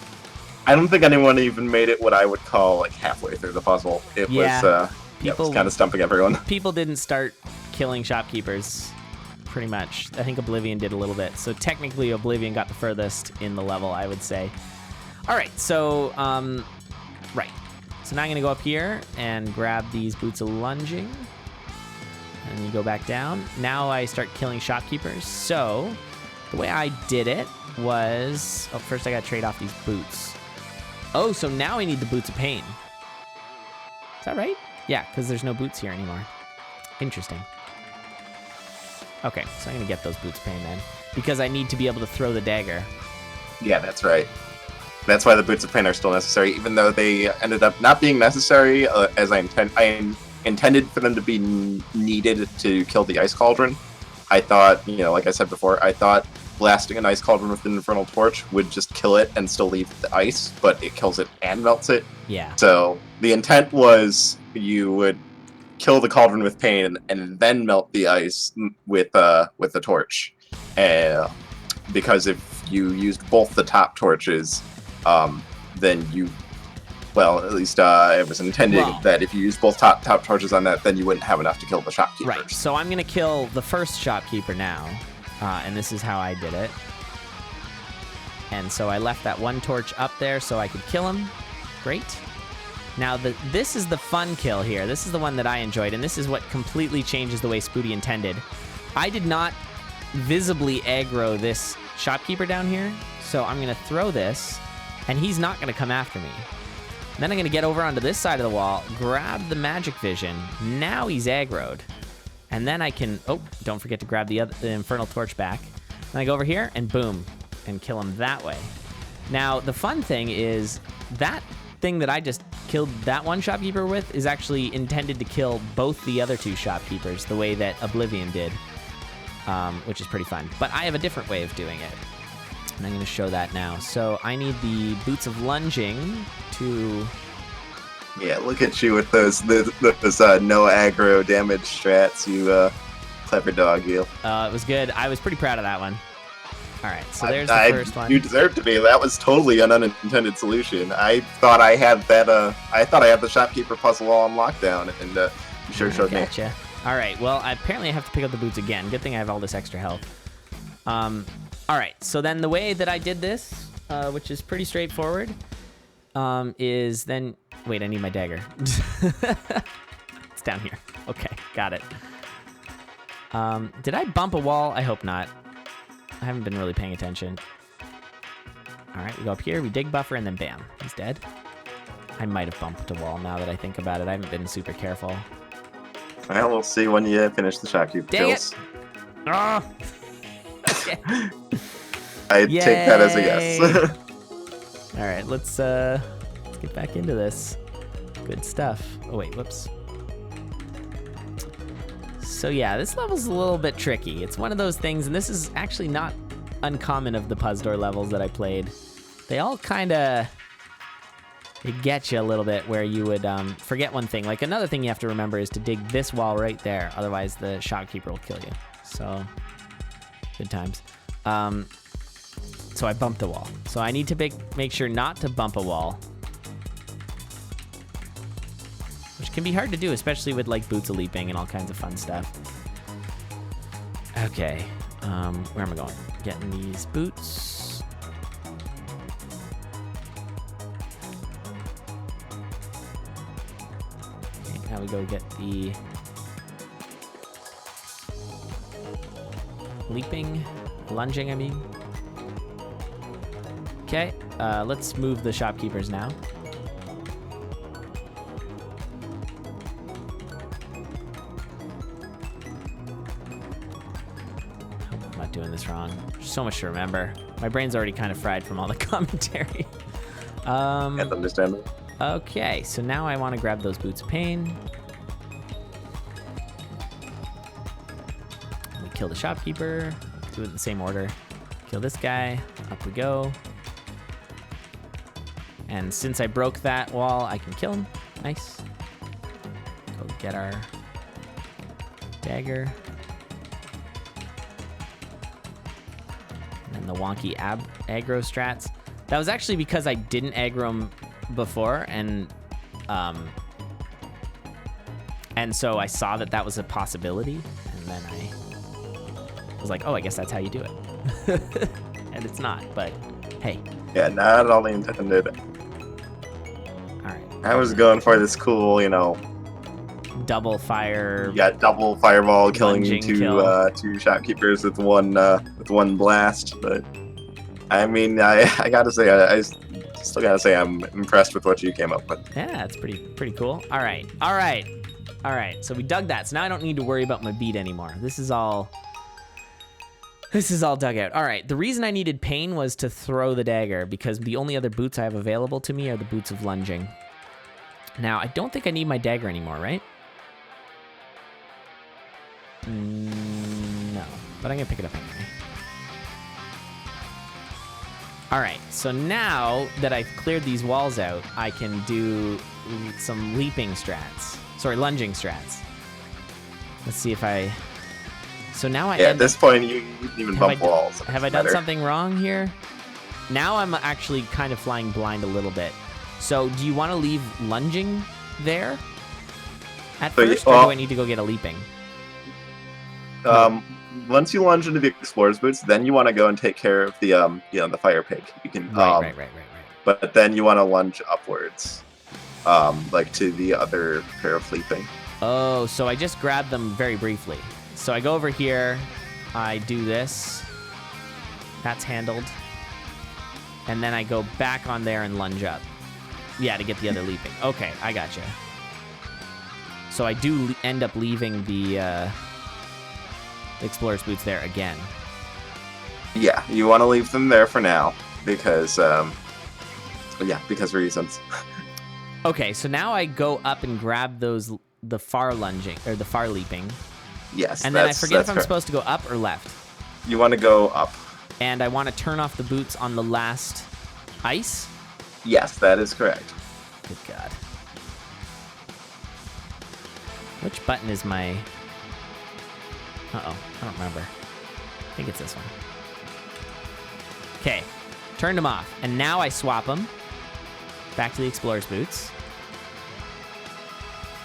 Speaker 3: I don't think anyone even made it what I would call like halfway through the puzzle. It was kind of stumping everyone.
Speaker 1: People didn't start killing shopkeepers, pretty much. I think Oblivion did a little bit. So technically, Oblivion got the furthest in the level, I would say. All right, so right. So now I'm gonna go up here and grab these boots of lunging, and you go back down. Now I start killing shopkeepers. So the way I did it was, first I gotta trade off these boots. Oh, so now I need the Boots of Pain. Is that right? Yeah, because there's no boots here anymore. Interesting. Okay, so I'm going to get those Boots of Pain then. Because I need to be able to throw the dagger.
Speaker 3: Yeah, that's right. That's why the Boots of Pain are still necessary, even though they ended up not being necessary, as I intended for them to be needed to kill the Ice Cauldron. I thought, like I said before, I thought blasting an Ice Cauldron with an Infernal Torch would just kill it and still leave the ice, but it kills it and melts it.
Speaker 1: Yeah.
Speaker 3: So the intent was you would kill the Cauldron with Pain and then melt the ice with the torch. Because if you used both the top torches, then you, at least it was intended that if you use both top torches on that, then you wouldn't have enough to kill the shopkeeper.
Speaker 1: Right. So I'm gonna kill the first shopkeeper now, and this is how I did it. And so I left that one torch up there so I could kill him. Great. Now this is the fun kill here. This is the one that I enjoyed, and this is what completely changes the way Spooty intended. I did not visibly aggro this shopkeeper down here, so I'm gonna throw this, and he's not gonna come after me. Then I'm gonna get over onto this side of the wall, grab the magic vision. Now he's aggroed, and then I can, don't forget to grab the infernal torch back. Then I go over here and boom, and kill him that way. Now the fun thing is that thing that I just killed that one shopkeeper with is actually intended to kill both the other two shopkeepers the way that Oblivion did, which is pretty fun. But I have a different way of doing it, and I'm going to show that now. So I need the Boots of Lunging to...
Speaker 3: Yeah, look at you with those no aggro damage strats, you clever dog, you.
Speaker 1: It was good. I was pretty proud of that one. All right, so there's the first one.
Speaker 3: You deserve to be. That was totally an unintended solution. I thought I had that. I thought I had the shopkeeper puzzle all on lockdown, and you sure showed me.
Speaker 1: Gotcha. All right. Well, apparently I have to pick up the boots again. Good thing I have all this extra health. All right. So then the way that I did this, which is pretty straightforward, is then wait. I need my dagger. It's down here. Okay, got it. Did I bump a wall? I hope not. I haven't been really paying attention. All right, we go up here, we dig buffer, and then bam, he's dead. I might have bumped a wall now that I think about it. I haven't been super careful.
Speaker 3: Well, we'll see when you finish the shopkeeper kills.
Speaker 1: Oh. Okay.
Speaker 3: I take that as a yes.
Speaker 1: All right, let's get back into this. Good stuff. Oh wait, whoops. So yeah, this level's a little bit tricky. It's one of those things, and this is actually not uncommon of the PuzzDOR levels that I played. They all kind of get you a little bit where you would forget one thing. Like another thing you have to remember is to dig this wall right there. Otherwise, the shopkeeper will kill you. So, good times. So I bumped a wall. So I need to make sure not to bump a wall. Which can be hard to do, especially with like boots of leaping and all kinds of fun stuff. Okay, where am I going? Getting these boots. Okay, now we go get the lunging, I mean. Okay, let's move the shopkeepers now. Doing this wrong. There's so much to remember. My brain's already kind of fried from all the commentary.
Speaker 3: Can't understand it.
Speaker 1: Okay, so now I want to grab those Boots of Pain. We kill the shopkeeper. Do it in the same order. Kill this guy. Up we go. And since I broke that wall, I can kill him. Nice. Go get our dagger. And the wonky aggro strats. That was actually because I didn't aggro him before, and so I saw that was a possibility, and then I was like, oh, I guess that's how you do it. And it's not, but hey.
Speaker 3: Yeah, not only intended.
Speaker 1: All right.
Speaker 3: I was going for this cool,
Speaker 1: double fire.
Speaker 3: You got double fireball killing two shopkeepers with one blast, but I mean, I gotta say, I still gotta say I'm impressed with what you came up with.
Speaker 1: Yeah, that's pretty cool. All right. So we dug that. So now I don't need to worry about my beat anymore. This is all This is all dug out. All right. The reason I needed pain was to throw the dagger because the only other boots I have available to me are the boots of lunging. Now, I don't think I need my dagger anymore, right? No. But I'm going to pick it up anyway. All right. So now that I've cleared these walls out, I can do some leaping strats. Sorry, lunging strats. Let's see if I... So now
Speaker 3: at this point, you didn't even bump walls.
Speaker 1: Have I done something wrong here? Now I'm actually kind of flying blind a little bit. So do you want to leave lunging there at first, or do I need to go get a leaping?
Speaker 3: Once you lunge into the explorer's boots, then you want to go and take care of the the fire pig. You can
Speaker 1: right.
Speaker 3: But then you want to lunge upwards, like to the other pair of leaping.
Speaker 1: Oh, so I just grabbed them very briefly. So I go over here, I do this, that's handled, and then I go back on there and lunge up. Yeah, to get the other leaping. Okay, I gotcha. So I do end up leaving the explorer's boots there again.
Speaker 3: Yeah, you want to leave them there for now, because, because reasons.
Speaker 1: Okay, so now I go up and grab the far lunging, or the far leaping.
Speaker 3: Yes,
Speaker 1: and then I forget if I'm supposed to go up or left.
Speaker 3: You want to go up.
Speaker 1: And I want to turn off the boots on the last ice?
Speaker 3: Yes, that is correct.
Speaker 1: Good God. Which button is my... Uh-oh, I don't remember. I think it's this one. Okay, turned them off. And now I swap them back to the explorer's boots.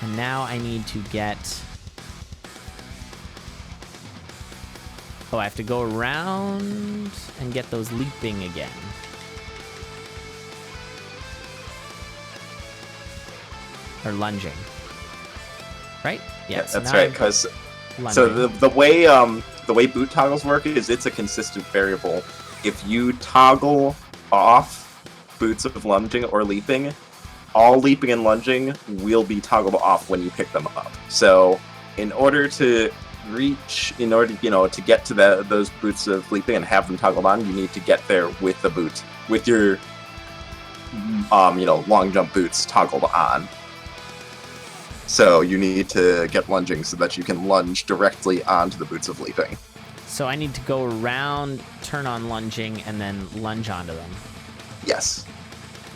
Speaker 1: And now I need to get... Oh, I have to go around and get those leaping again. Or lunging. Right?
Speaker 3: Yeah, that's right. Because the way boot toggles work is it's a consistent variable. If you toggle off boots of lunging or leaping, all leaping and lunging will be toggled off when you pick them up. So in order to to get to those boots of leaping and have them toggled on, you need to get there with the boot, with your long jump boots toggled on. So you need to get lunging so that you can lunge directly onto the boots of leaping.
Speaker 1: So I need to go around, turn on lunging, and then lunge onto them.
Speaker 3: Yes.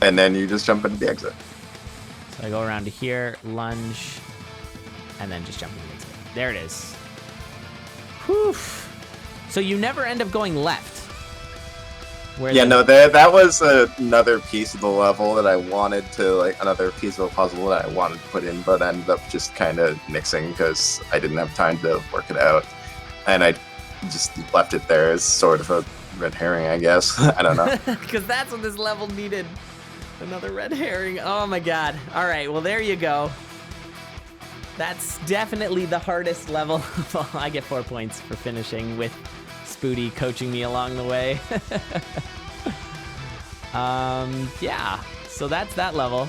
Speaker 3: And then you just jump into the exit.
Speaker 1: So I go around to here, lunge, and then just jump into the exit. There it is. Whew. So you never end up going left.
Speaker 3: That was another piece of the level that I wanted to, another piece of a puzzle that I wanted to put in, but ended up just kind of nixing because I didn't have time to work it out. And I just left it there as sort of a red herring, I guess. I don't know.
Speaker 1: Because that's what this level needed. Another red herring. Oh my God. All right, well, there you go. That's definitely the hardest level. I get 4 points for finishing with Spooty coaching me along the way. Yeah, so that's that level.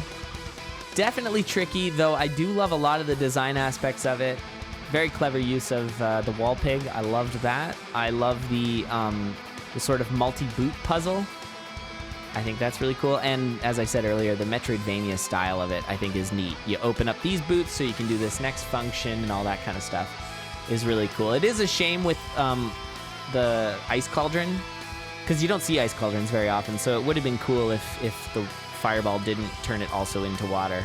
Speaker 1: Definitely tricky, though I do love a lot of the design aspects of it. Very clever use of the wall pig. I loved that. I love the sort of multi-boot puzzle. I think that's really cool. And as I said earlier, the Metroidvania style of it, I think, is neat. You open up these boots so you can do this next function and all that kind of stuff is really cool. It is a shame with the ice cauldron, because you don't see ice cauldrons very often, so it would have been cool if the fireball didn't turn it also into water.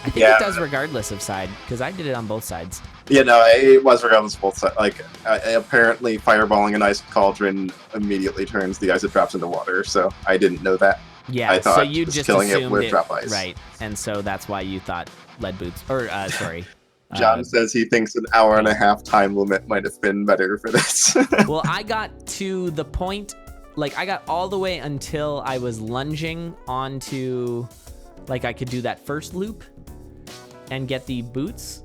Speaker 1: I think it does regardless of side, because I did it on both sides.
Speaker 3: Yeah, no, it was regardless of both sides. Apparently fireballing an ice cauldron immediately turns the ice it drops into water, so I didn't know that.
Speaker 1: Yeah,
Speaker 3: I thought
Speaker 1: so you just
Speaker 3: killing
Speaker 1: assumed
Speaker 3: it would drop ice.
Speaker 1: Right, and so that's why you thought lead boots, or, sorry.
Speaker 3: John says he thinks an hour and a half time limit might have been better for this.
Speaker 1: Well, I got to the point, I got all the way until I was lunging onto, I could do that first loop and get these boots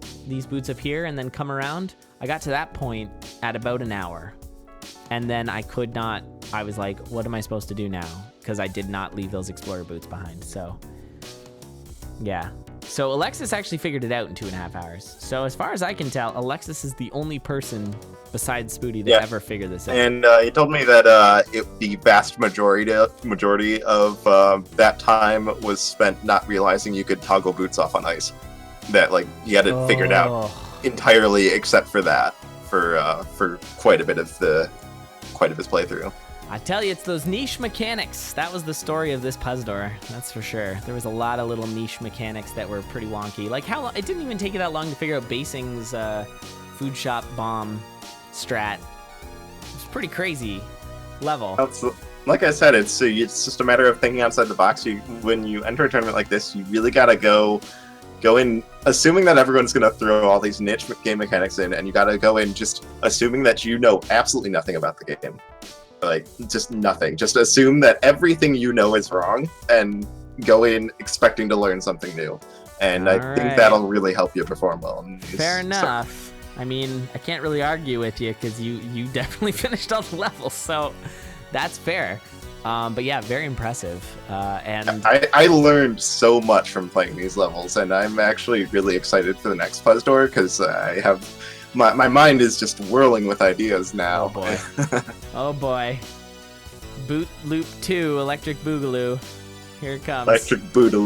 Speaker 1: up here, and then come around. I got to that point at about an hour. And then I was like, what am I supposed to do now? Because I did not leave those explorer boots behind. So, yeah. So Alexis actually figured it out in 2.5 hours. So as far as I can tell, Alexis is the only person besides Spooty that ever figured this out.
Speaker 3: And he told me that the vast majority of that time was spent not realizing you could toggle boots off on ice. That like he had it figured out entirely, except for that, for quite a bit of his playthrough.
Speaker 1: I tell you, it's those niche mechanics. That was the story of this PuzzDOR, that's for sure. There was a lot of little niche mechanics that were pretty wonky. Like how it didn't even take you that long to figure out Basing's food shop bomb strat. It's pretty crazy level.
Speaker 3: Like I said, it's just a matter of thinking outside the box. When you enter a tournament like this, you really gotta go in assuming that everyone's gonna throw all these niche game mechanics in, and you gotta go in just assuming that you know absolutely nothing about the game. Like, just nothing. Just assume that everything you know is wrong, and go in expecting to learn something new. And I think that'll really help you perform well.
Speaker 1: Fair enough. I mean, I can't really argue with you, because you definitely finished all the levels, so that's fair. But yeah, very impressive. And
Speaker 3: I learned so much from playing these levels, and I'm actually really excited for the next PuzzDOR, because I have... My mind is just whirling with ideas now.
Speaker 1: Oh boy. Oh boy. Bootloop 2, Electric Boogaloo. Here it comes.
Speaker 3: Electric Boogaloo.